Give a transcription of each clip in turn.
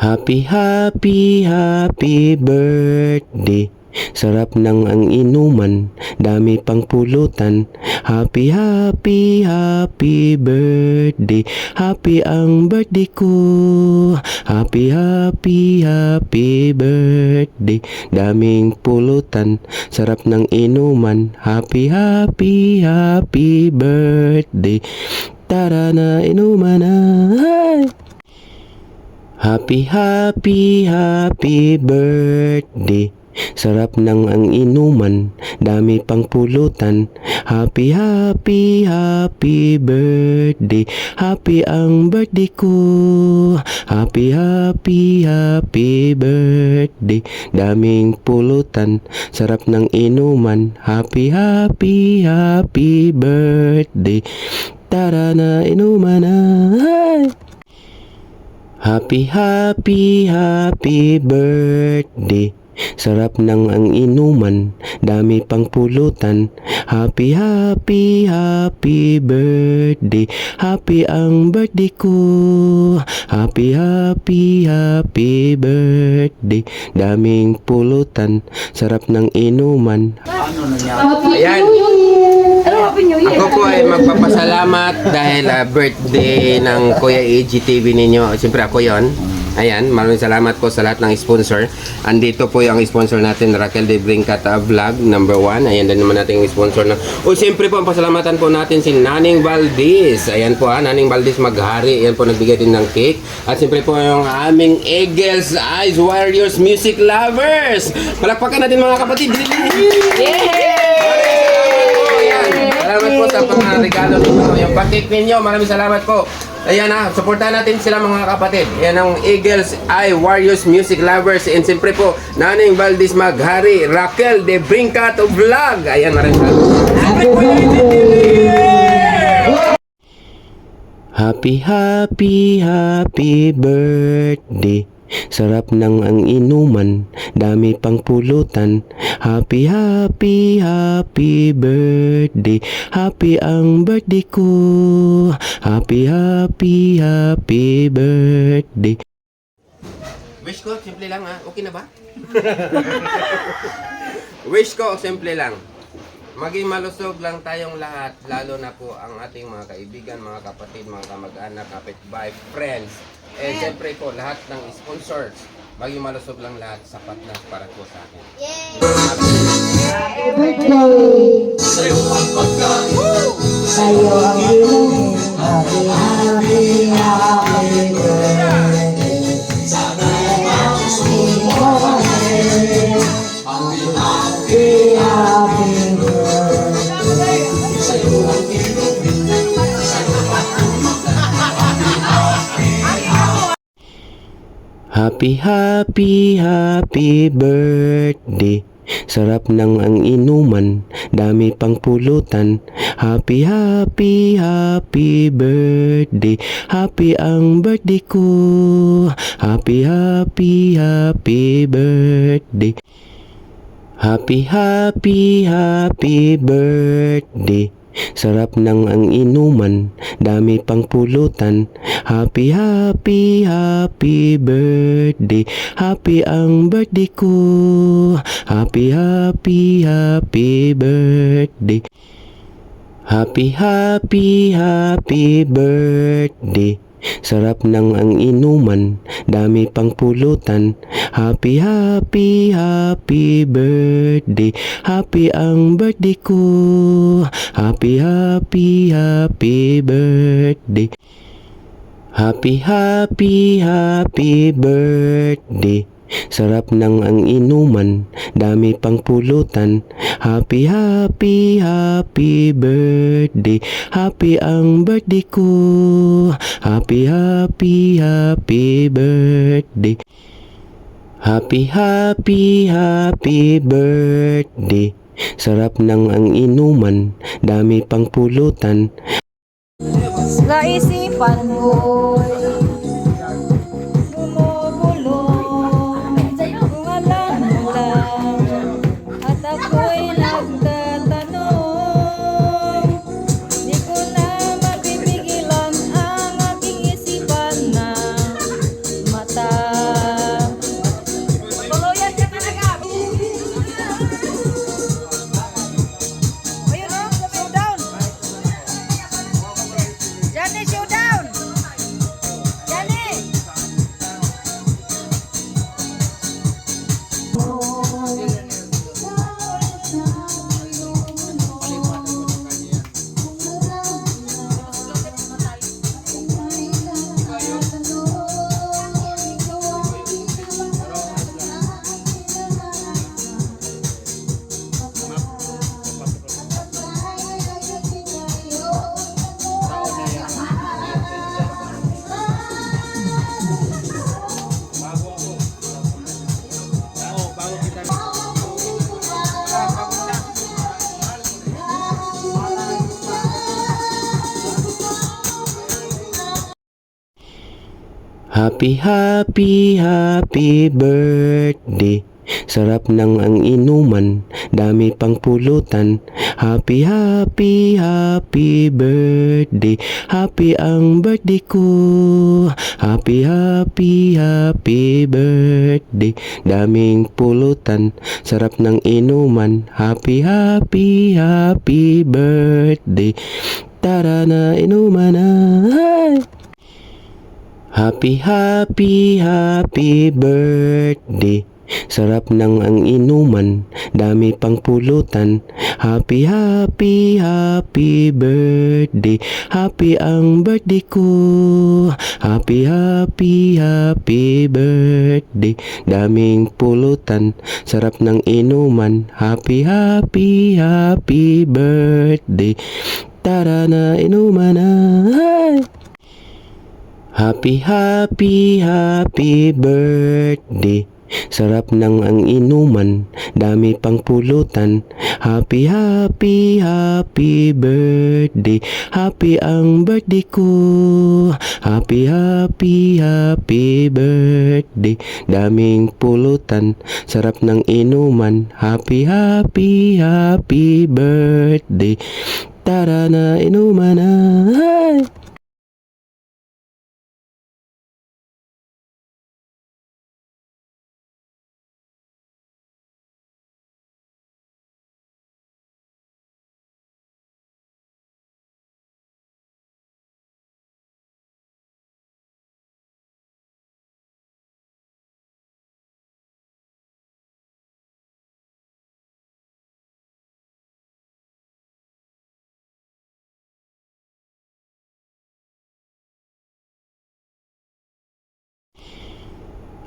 Happy, happy, happy birthday. Sarap ng ang inuman, dami pang pulutan. Happy, happy, happy birthday. Happy ang birthday ko. Happy, happy, happy birthday. Daming pulutan, sarap ng inuman. Happy, happy, happy birthday. Tara na, inuman na. Happy, happy, happy birthday. Sarap ng ang inuman, dami pang pulutan. Happy, happy, happy birthday. Happy ang birthday ko. Happy, happy, happy birthday. Daming pulutan, sarap ng inuman. Happy, happy, happy birthday. Tara na, inuman na. Happy, happy, happy birthday. Sarap ng ang inuman, dami pang pulutan. Happy, happy, happy birthday. Happy ang birthday ko. Happy, happy, happy birthday. Daming pulutan, sarap ng inuman. Ayan. Ako po ay magpapasalamat dahil birthday ng Kuya AGTV ninyo. Siyempre ako yon. Ayan, maraming salamat po sa lahat ng sponsor. Andito po yung sponsor natin, Raquel de Brincat Vlog, number 1. Ayan din naman natin yung sponsor na. O siyempre po, ang pasalamatan po natin si Naning Valdez. Ayan po Naning Valdez Maghari. Ayan po, nagbigay din ng cake. At siyempre po yung aming Eagles Eyes Warriors Music Lovers. Palakpakan natin mga kapatid. Yay! Salamat po sa pang-regalo ninyo. Yung pakik ninyo, maraming salamat po. Ayan supportahan natin sila mga kapatid. Ayan ang Eagles Eye Warriors Music Lovers. And siyempre po, Naning Valdez Maghari, Raquel de Brincat Vlog. Ayan, maraming salamat. Happy, happy, happy birthday. Sarap ng ang inuman, dami pang pulutan. Happy, happy, happy birthday. Happy ang birthday ko. Happy, happy, happy birthday. Wish ko, simple lang Okay na ba? Wish ko, simple lang. Maging malusog lang tayong lahat, lalo na po ang ating mga kaibigan, mga kapatid, mga kamag-anak, kapitbahay, friends. And siyempre po, lahat ng sponsors, maging malusog lang lahat, sapat na para po sa akin. Happy birthday! Sa'yo ang pagkain, sa'yo ang ilong. Happy, happy, happy birthday. Sana ang susunod. Happy, happy, happy birthday. Sa'yo ang ilong. Happy, happy, happy birthday. Sarap ng ang inuman, dami pang pulutan. Happy, happy, happy birthday. Happy ang birthday ko. Happy, happy, happy birthday. Happy, happy, happy birthday. Sarap ng ang inuman, dami pang pulutan. Happy, happy, happy birthday. Happy ang birthday ko. Happy, happy, happy birthday. Happy, happy, happy birthday. Sarap ng ang inuman, dami pang pulutan. Happy, happy, happy birthday. Happy ang birthday ko. Happy, happy, happy birthday. Happy, happy, happy birthday. Sarap ng ang inuman, dami pang pulutan. Happy, happy, happy birthday. Happy ang birthday ko. Happy, happy, happy birthday. Happy, happy, happy birthday. Sarap ng ang inuman, dami pang pulutan. Naisipan mo mata Happy, happy, happy birthday. Sarap ng ang inuman, dami pang pulutan. Happy, happy, happy birthday. Happy ang birthday ko. Happy, happy, happy birthday. Daming pulutan, sarap ng inuman. Happy, happy, happy birthday. Tara na, inuman na. Happy, happy, happy birthday. Sarap ng ang inuman, dami pang pulutan. Happy, happy, happy birthday. Happy ang birthday ko. Happy, happy, happy birthday. Daming pulutan, sarap ng inuman. Happy, happy, happy birthday. Tara na, inuman na. Happy, happy, happy birthday. Sarap ng ang inuman, dami pang pulutan. Happy, happy, happy birthday. Happy ang birthday ko. Happy, happy, happy birthday. Daming pulutan, sarap ng inuman. Happy, happy, happy birthday. Tara na, inuman na.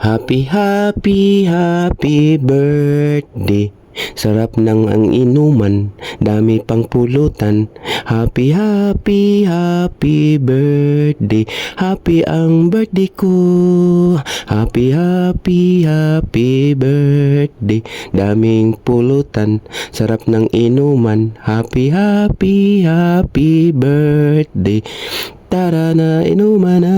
Happy, happy, happy birthday. Sarap ng ang inuman, dami pang pulutan. Happy, happy, happy birthday. Happy ang birthday ko. Happy, happy, happy birthday. Daming pulutan, sarap ng inuman. Happy, happy, happy birthday. Tara na, inuman na.